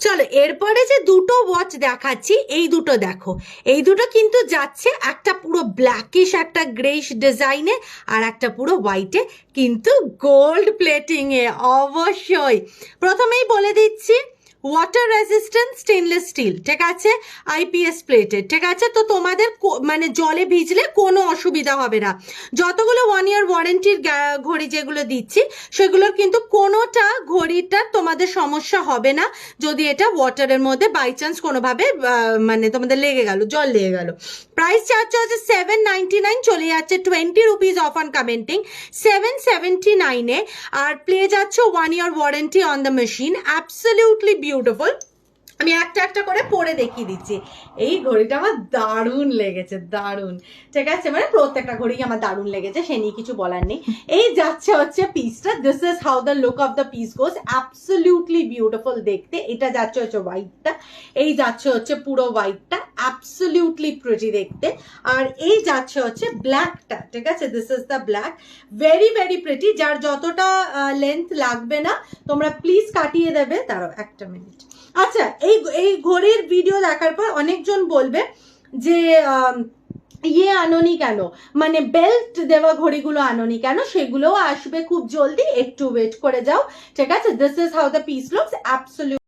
চলো এরপরে যে দুটো ওয়াচ দেখাচ্ছি এই দুটো দেখো, এই দুটো কিন্তু যাচ্ছে একটা পুরো ব্ল্যাকিশ একটা গ্রেইশ ডিজাইনে আর একটা পুরো হোয়াইটে, কিন্তু গোল্ড প্লেটিং এ। অবশ্যই প্রথমেই বলে দিচ্ছি ওয়াটার রেজিস্ট্যান্ট স্টেনলেস স্টিল, ঠিক আছে, আইপিএস প্লেটেড, ঠিক আছে। তো তোমাদের মানে জলে ভিজলে কোনো অসুবিধা হবে না। যতগুলো 1 ইয়ার ওয়ারেন্টির ঘড়ি যেগুলো দিচ্ছি সেগুলোর কিন্তু কোনোটা ঘড়িটা তোমাদের সমস্যা হবে না যদি এটা ওয়াটারের মধ্যে বাই চান্স কোনোভাবে মানে তোমাদের লেগে গেল, জল লেগে গেল। প্রাইস চার্জ হচ্ছে 799, চলে যাচ্ছে 20 রুপিস অফ অন কমেন্টিং 779 আর পেয়ে যাচ্ছে 1 year warranty on the machine. Absolutely beautiful. আমি একটা একটা করে পরে দেখিয়ে দিচ্ছি। এই ঘড়িটা আমার দারুণ লেগেছে, দারুণ, ঠিক আছে, মানে প্রত্যেকটা ঘড়ি আমার দারুণ লেগেছে, সে নিয়ে কিছু বলার নেই। এই যাচ্ছে হচ্ছে পিসটা, this is how the look of the piece goes, absolutely beautiful দেখতে। এটা যাচ্ছে হচ্ছে হোয়াইটটা, এই যাচ্ছে হচ্ছে পুরো হোয়াইটটা, অ্যাবসলিউটলি প্রিটি দেখতে। আর এই যাচ্ছে হচ্ছে ব্ল্যাকটা, ঠিক আছে, this is the black, very very pretty. যার যতটা লেন্থ লাগবে না তোমরা প্লিজ কাটিয়ে দেবে। দাঁড়াও একটা মিনিট। আচ্ছা, এই ঘড়ির ভিডিও দেখার পর অনেকজন বলবে যে ইয়ে আনোনি কেন, মানে বেল্ট দেওয়া ঘড়িগুলো আনোনি কেন, সেগুলোও আসবে খুব জলদি, একটু ওয়েট করে যাও, ঠিক আছে। This is how the piece looks, absolute